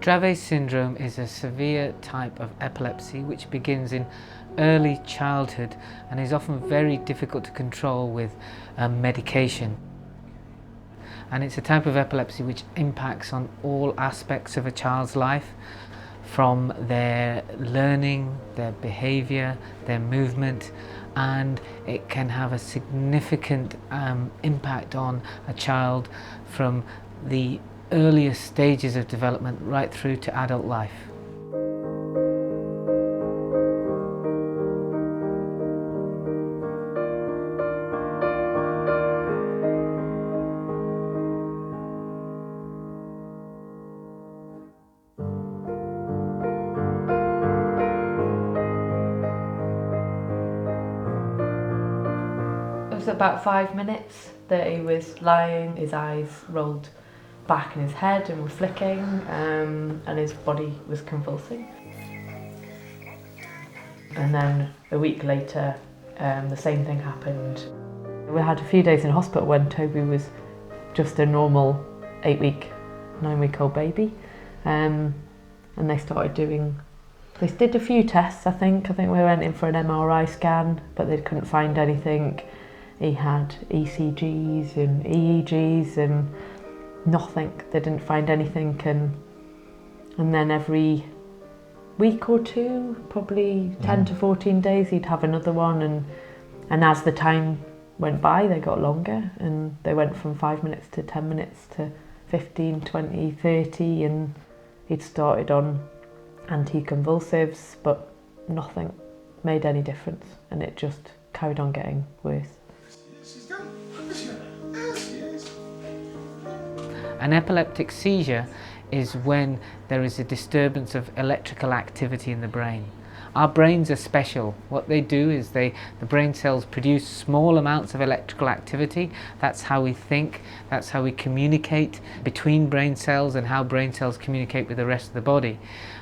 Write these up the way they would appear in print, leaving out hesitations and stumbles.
Dravet syndrome is a severe type of epilepsy which begins in early childhood and is often very difficult to control with medication. And it's a type of epilepsy which impacts on all aspects of a child's life, from their learning, their behaviour, their movement, and it can have a significant impact on a child from the earliest stages of development right through to adult life. It was about 5 minutes that he was lying, his eyes rolled back in his head and were flicking, and his body was convulsing. And then a week later, the same thing happened. We had a few days in hospital when Toby was just a normal 8-week, 9-week-old baby, and they did a few tests. I think we went in for an MRI scan, but they couldn't find anything. He had ECGs and EEGs and nothing. They didn't find anything, and then every week or two, probably 10 to 14 days, he'd have another one, and as the time went by, they got longer, and they went from 5 minutes to 10 minutes to 15, 20, 30, and he'd started on anticonvulsives, but nothing made any difference, and it just carried on getting worse. An epileptic seizure is when there is a disturbance of electrical activity in the brain. Our brains are special. What they do is the brain cells produce small amounts of electrical activity. That's how we think, that's how we communicate between brain cells and how brain cells communicate with the rest of the body.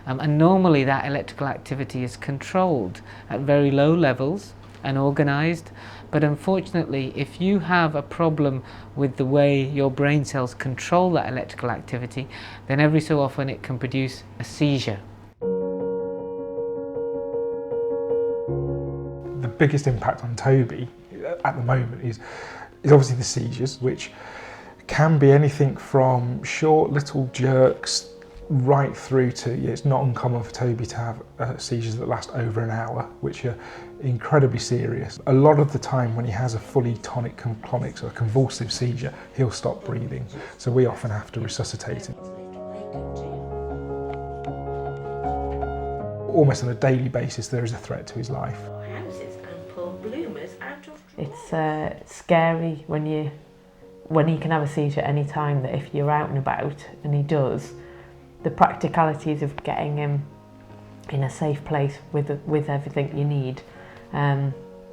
And normally that electrical activity is controlled at very low levels and organised, but unfortunately if you have a problem with the way your brain cells control that electrical activity, then every so often it can produce a seizure. The biggest impact on Toby at the moment is obviously the seizures, which can be anything from short little jerks right through to, it's not uncommon for Toby to have seizures that last over an hour, which are incredibly serious. A lot of the time when he has a fully tonic-clonic, so a convulsive seizure, he'll stop breathing, so we often have to resuscitate him. Almost on a daily basis there is a threat to his life. It's scary when he can have a seizure any time, that if you're out and about, and he does, the practicalities of getting him in a safe place with everything you need,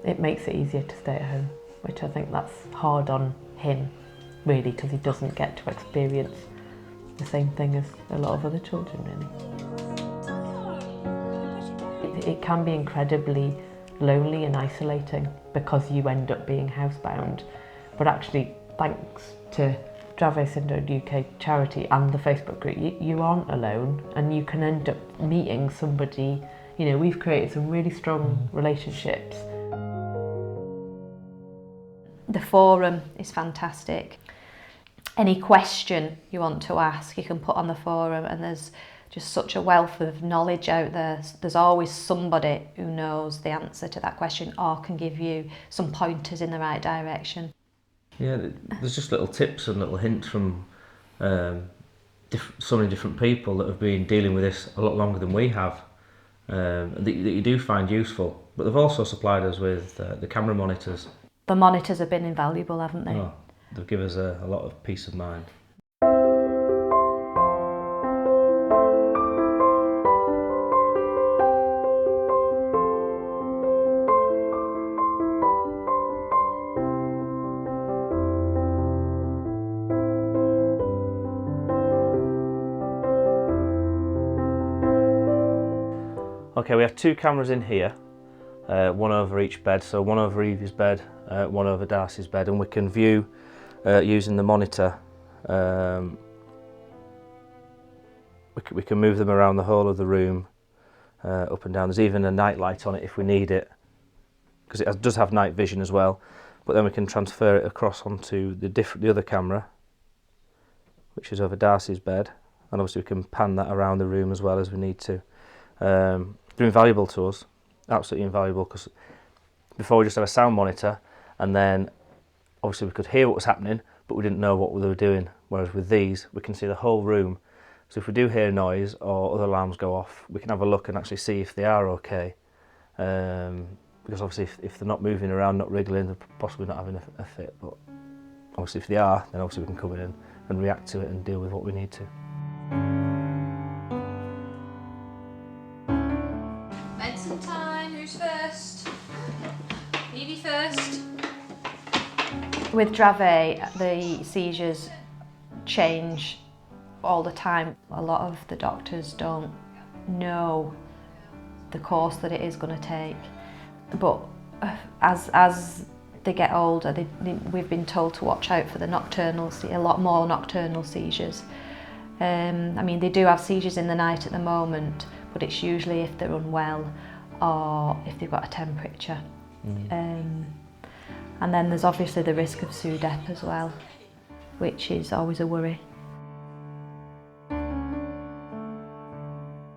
it makes it easier to stay at home, which I think that's hard on him, really, because he doesn't get to experience the same thing as a lot of other children, really. It can be incredibly lonely and isolating because you end up being housebound, but actually, thanks to Dravet Syndrome UK charity and the Facebook group, you aren't alone, and you can end up meeting somebody. You know, we've created some really strong relationships. The forum is fantastic. Any question you want to ask, you can put on the forum, and there's just such a wealth of knowledge out there. There's always somebody who knows the answer to that question or can give you some pointers in the right direction. Yeah, there's just little tips and little hints from so many different people that have been dealing with this a lot longer than we have, that you do find useful. But they've also supplied us with the camera monitors. The monitors have been invaluable, haven't they? Oh, they've given us a lot of peace of mind. Okay, we have 2 cameras in here, one over each bed, so one over Evie's bed, one over Darcy's bed, and we can view using the monitor. we can move them around the whole of the room, up and down. There's even a night light on it if we need it, because it does have night vision as well. But then we can transfer it across onto the other camera, which is over Darcy's bed, and obviously we can pan that around the room as well as we need to. They're invaluable to us, absolutely invaluable, because before we just had a sound monitor, and then obviously we could hear what was happening, but we didn't know what they were doing. Whereas with these, we can see the whole room. So if we do hear noise or other alarms go off, we can have a look and actually see if they are okay. Because obviously if they're not moving around, not wriggling, they're possibly not having a fit. But obviously if they are, then obviously we can come in and react to it and deal with what we need to. Medicine time, who's first? Evie first. With Dravet, the seizures change all the time. A lot of the doctors don't know the course that it is going to take. But as they get older, we've been told to watch out for the a lot more nocturnal seizures. I mean, they do have seizures in the night at the moment, but it's usually if they're unwell or if they've got a temperature. And then there's obviously the risk of SUDEP as well, which is always a worry.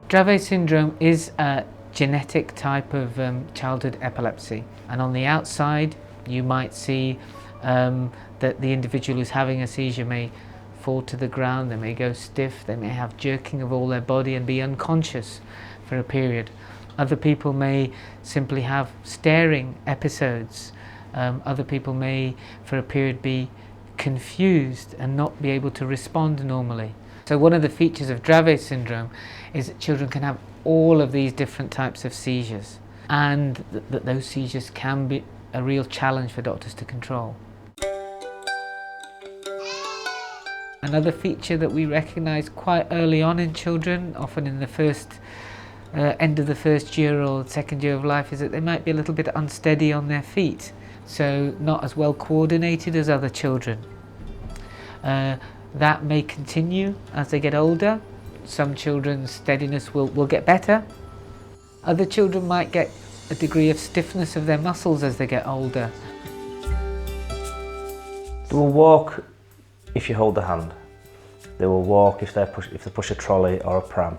Dravet syndrome is a genetic type of childhood epilepsy, and on the outside you might see that the individual who's having a seizure may fall to the ground, they may go stiff, they may have jerking of all their body and be unconscious for a period. Other people may simply have staring episodes. Other people may for a period be confused and not be able to respond normally. So one of the features of Dravet syndrome is that children can have all of these different types of seizures, and that those seizures can be a real challenge for doctors to control. Another feature that we recognise quite early on in children, often in the end of the first year or second year of life, is that they might be a little bit unsteady on their feet, so not as well coordinated as other children. That may continue as they get older. Some children's steadiness will get better. Other children might get a degree of stiffness of their muscles as they get older. They will walk if you hold the hand. They will walk if they push a trolley or a pram.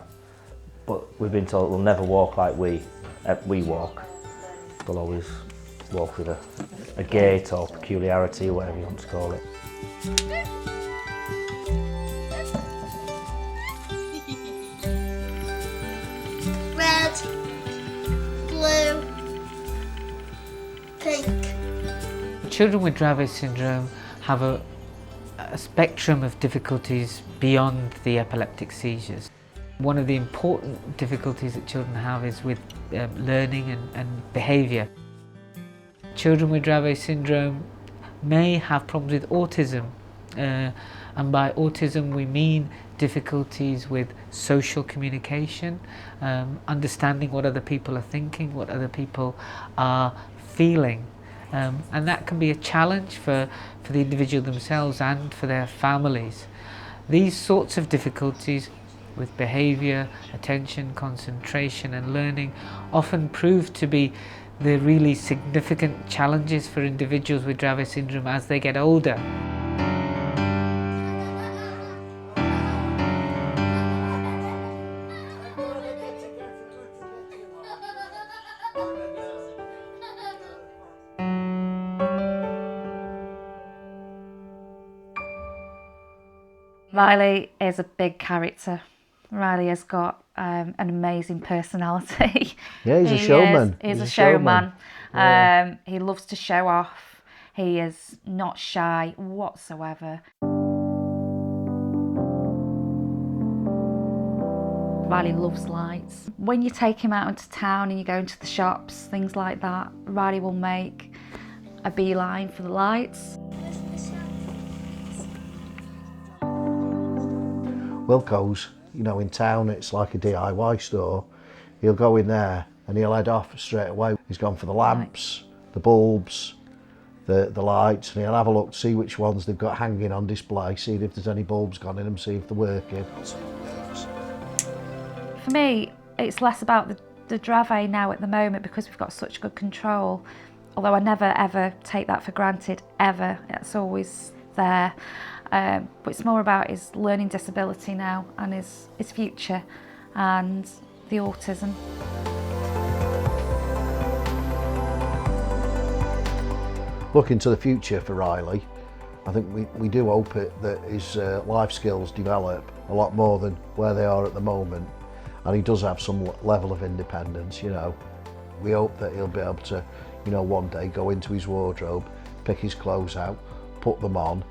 But we've been told they'll never walk like we walk. They'll always walk with a gait or peculiarity, or whatever you want to call it. Red, blue, pink. Children with Dravet syndrome have a spectrum of difficulties beyond the epileptic seizures. One of the important difficulties that children have is with learning and behaviour. Children with Dravet syndrome may have problems with autism, and by autism we mean difficulties with social communication, understanding what other people are thinking, what other people are feeling, and that can be a challenge for the individual themselves and for their families. These sorts of difficulties with behaviour, attention, concentration and learning often prove to be the really significant challenges for individuals with Dravet syndrome as they get older. Riley is a big character. Riley has got an amazing personality. Yeah, he's a showman. He's a showman. Yeah. He loves to show off. He is not shy whatsoever. Riley loves lights. When you take him out into town and you go into the shops, things like that, Riley will make a beeline for the lights. Wilco's, you know, in town it's like a DIY store. He'll go in there and he'll head off straight away. He's gone for the lamps, the bulbs, the lights, and he'll have a look to see which ones they've got hanging on display, see if there's any bulbs gone in them, see if they're working. For me, it's less about the Dravet now at the moment because we've got such good control. Although I never ever take that for granted, ever. It's always there. But it's more about his learning disability now and his future and the autism. Looking to the future for Riley, I think we do hope that his life skills develop a lot more than where they are at the moment, and he does have some level of independence, you know. We hope that he'll be able to, you know, one day go into his wardrobe, pick his clothes out, put them on,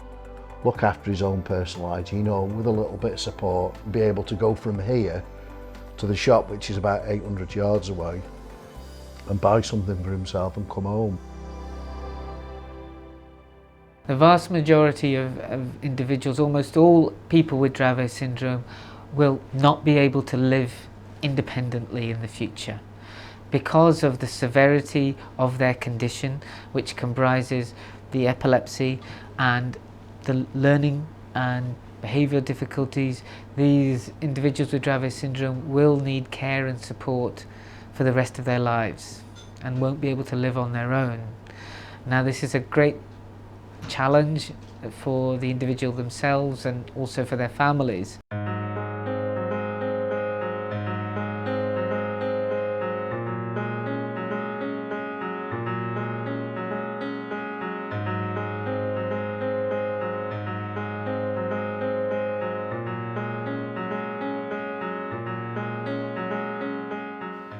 look after his own personal hygiene, you know, with a little bit of support, be able to go from here to the shop, which is about 800 yards away, and buy something for himself and come home. The vast majority of individuals, almost all people with Dravet syndrome, will not be able to live independently in the future because of the severity of their condition, which comprises the epilepsy and the learning and behavioural difficulties. These individuals with Dravet syndrome will need care and support for the rest of their lives and won't be able to live on their own. Now, this is a great challenge for the individual themselves and also for their families.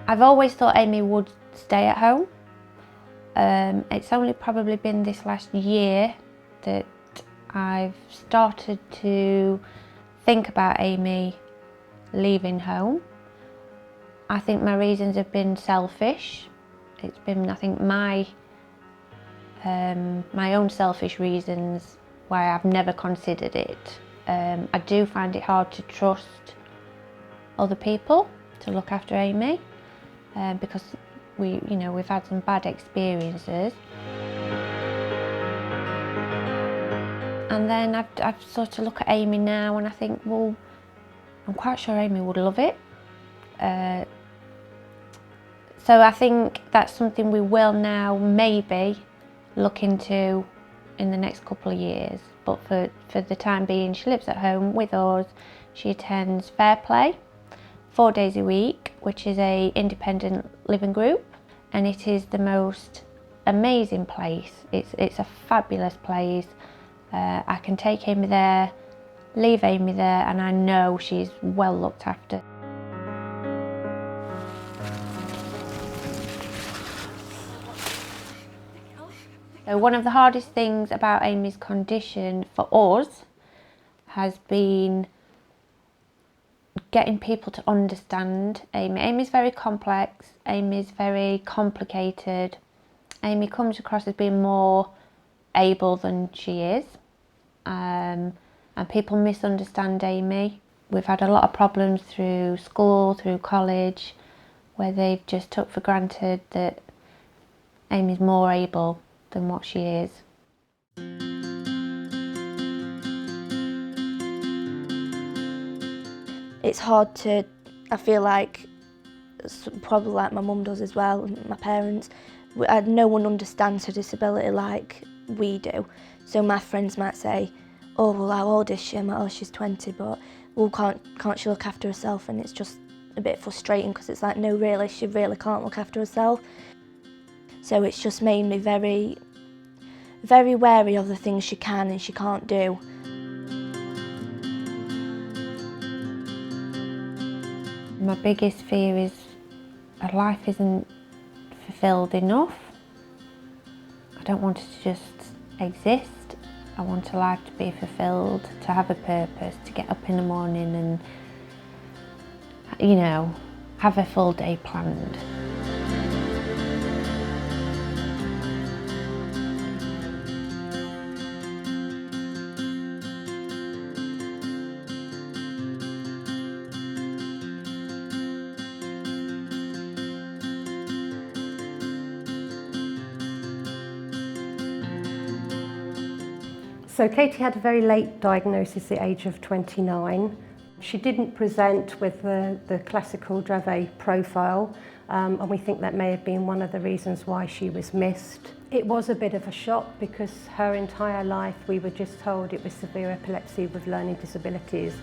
I've always thought Amy would stay at home. It's only probably been this last year that I've started to think about Amy leaving home. I think my reasons have been selfish. It's been, I think, my own selfish reasons why I've never considered it. I do find it hard to trust other people to look after Amy because we've had some bad experiences. And then I've sort of look at Amy now and I think, well, I'm quite sure Amy would love it. So I think that's something we will now maybe look into in the next couple of years. But for the time being, she lives at home with us. She attends Fair Play 4 days a week, which is a independent living group. And it is the most amazing place. It's a fabulous place. I can take Amy there, leave Amy there, and I know she's well looked after. So one of the hardest things about Amy's condition for us has been getting people to understand Amy. Amy's very complex, Amy's very complicated. Amy comes across as being more able than she is, and people misunderstand Amy. We've had a lot of problems through school, through college, where they've just took for granted that Amy's more able than what she is. It's hard to, I feel like, probably like my mum does as well, and my parents, no one understands her disability like we do. So my friends might say, oh, well, how old is she? I'm like, oh, she's 20, but, well, can't she look after herself? And it's just a bit frustrating because it's like, no, really, she really can't look after herself. So it's just made me very, very wary of the things she can and she can't do. My biggest fear is her life isn't fulfilled enough. I don't want her to just exist. I want her life to be fulfilled, to have a purpose, to get up in the morning and, you know, have a full day planned. So Katie had a very late diagnosis at the age of 29. She didn't present with the classical Dravet profile, and we think that may have been one of the reasons why she was missed. It was a bit of a shock because her entire life we were just told it was severe epilepsy with learning disabilities.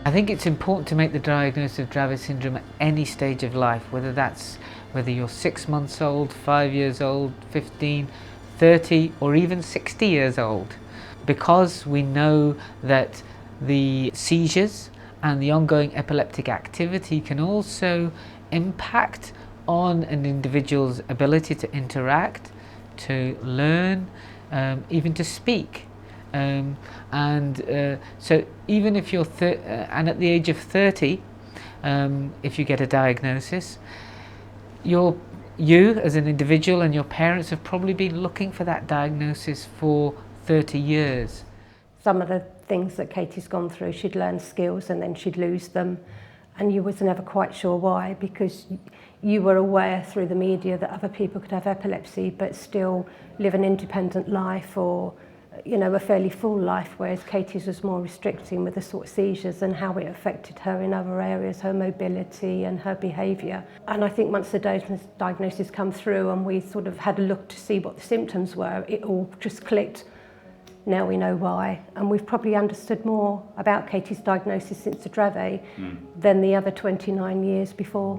I think it's important to make the diagnosis of Dravet syndrome at any stage of life, whether you're 6 months old, 5 years old, 15, 30 or even 60 years old, because we know that the seizures and the ongoing epileptic activity can also impact on an individual's ability to interact, to learn, even to speak. So even if you're and at the age of 30, if you get a diagnosis, you as an individual and your parents have probably been looking for that diagnosis for 30 years. Some of the things that Katie's gone through, she'd learn skills and then she'd lose them, and you was never quite sure why, because you were aware through the media that other people could have epilepsy but still live an independent life, or a fairly full life, whereas Katie's was more restricting with the sort of seizures and how it affected her in other areas, her mobility and her behaviour. And I think once the diagnosis come through and we sort of had a look to see what the symptoms were, it all just clicked. Now we know why, and we've probably understood more about Katie's diagnosis since the Dravet than the other 29 years before.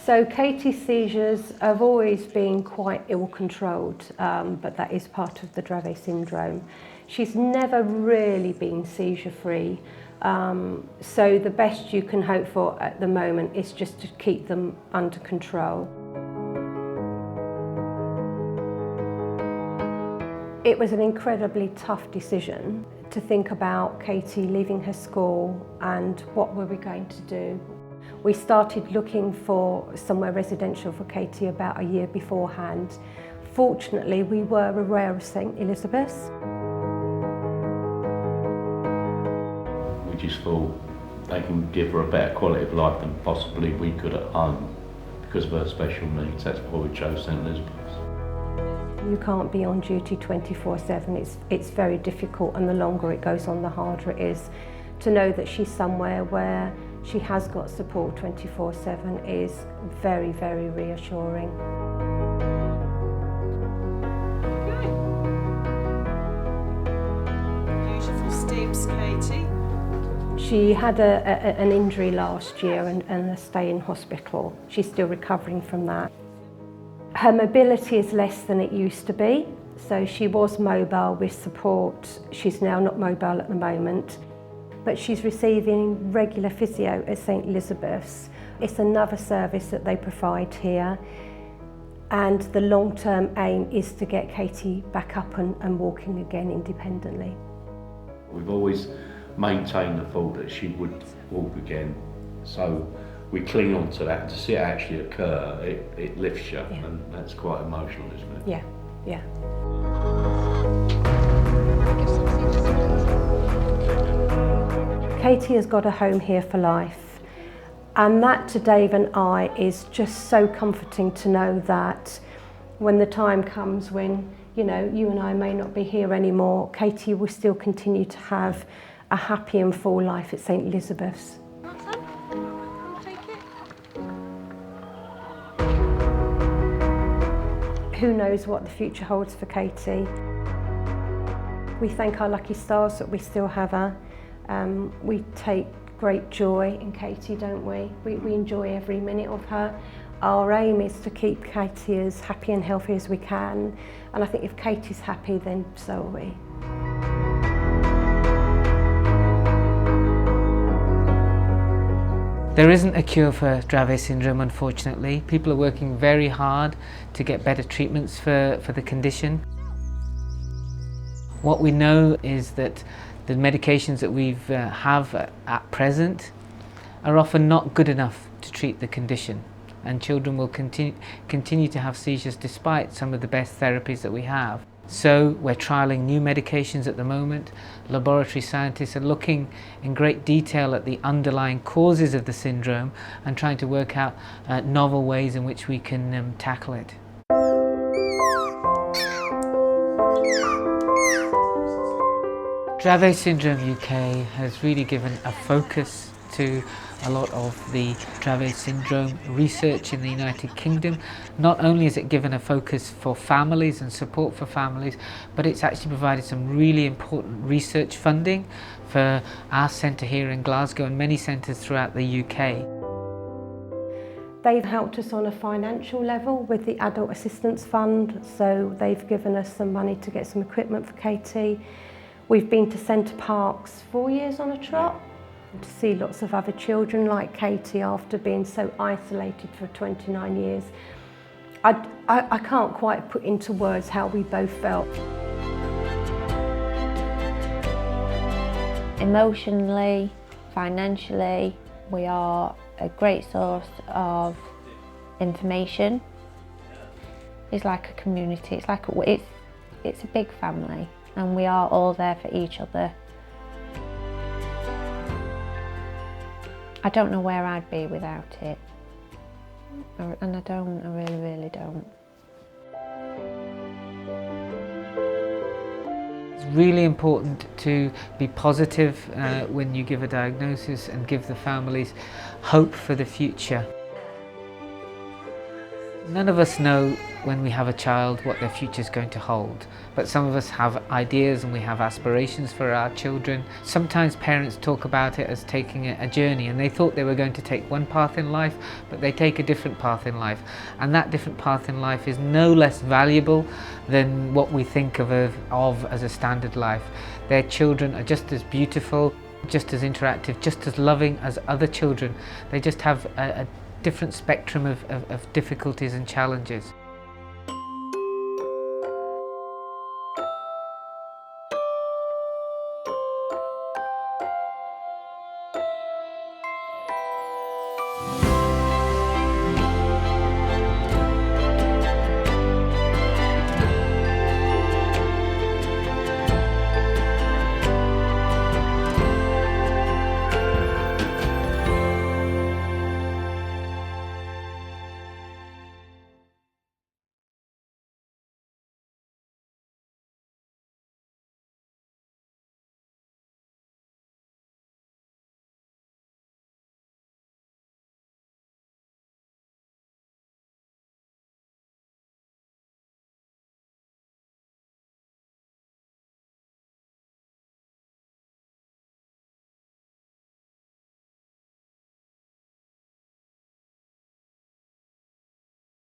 So Katie's seizures have always been quite ill-controlled, but that is part of the Dravet syndrome. She's never really been seizure-free, so the best you can hope for at the moment is just to keep them under control. It was an incredibly tough decision to think about Katie leaving her school and what were we going to do. We started looking for somewhere residential for Katie about a year beforehand. Fortunately, we were aware of St Elizabeth's. We just thought they can give her a better quality of life than possibly we could at home because of her special needs. That's why we chose St Elizabeth's. You can't be on duty 24/7. It's very difficult, and the longer it goes on, the harder it is. To know that she's somewhere where she has got support 24/7 is very, very reassuring. Beautiful steps, Katie. She had an injury last year and a stay in hospital. She's still recovering from that. Her mobility is less than it used to be, so she was mobile with support. She's now not mobile at the moment, but she's receiving regular physio at St Elizabeth's. It's another service that they provide here, and the long-term aim is to get Katie back up and walking again independently. We've always maintained the thought that she would walk again, so we cling on to that. To see it actually occur, it lifts you, and that's quite emotional, isn't it? Yeah, yeah. Katie has got a home here for life, and that to Dave and I is just so comforting to know that when the time comes when you and I may not be here anymore, Katie will still continue to have a happy and full life at St Elizabeth's. Who knows what the future holds for Katie. We thank our lucky stars that we still have her. We take great joy in Katie, don't we? We enjoy every minute of her. Our aim is to keep Katie as happy and healthy as we can, and I think if Katie's happy, then so are we. There isn't a cure for Dravet syndrome, unfortunately. People are working very hard to get better treatments for the condition. What we know is that the medications that we have at present are often not good enough to treat the condition, and children will continue to have seizures despite some of the best therapies that we have. So we're trialling new medications at the moment. Laboratory scientists are looking in great detail at the underlying causes of the syndrome and trying to work out novel ways in which we can tackle it. Dravet Syndrome UK has really given a focus to a lot of the Dravet Syndrome research in the United Kingdom. Not only has it given a focus for families and support for families, but it's actually provided some really important research funding for our centre here in Glasgow and many centres throughout the UK. They've helped us on a financial level with the Adult Assistance Fund, so they've given us some money to get some equipment for Katie. We've been to Centre Parks 4 years on a trot to see lots of other children like Katie after being so isolated for 29 years. I can't quite put into words how we both felt. Emotionally, financially, we are a great source of information. It's like a community, it's a big family, and we are all there for each other. I don't know where I'd be without it, and I really don't. It's really important to be positive when you give a diagnosis and give the families hope for the future. None of us know when we have a child what their future is going to hold, but some of us have ideas and we have aspirations for our children. Sometimes parents talk about it as taking a journey, and they thought they were going to take one path in life, but they take a different path in life, and that different path in life is no less valuable than what we think of as a standard life. Their children are just as beautiful, just as interactive, just as loving as other children. They just have a different spectrum of difficulties and challenges.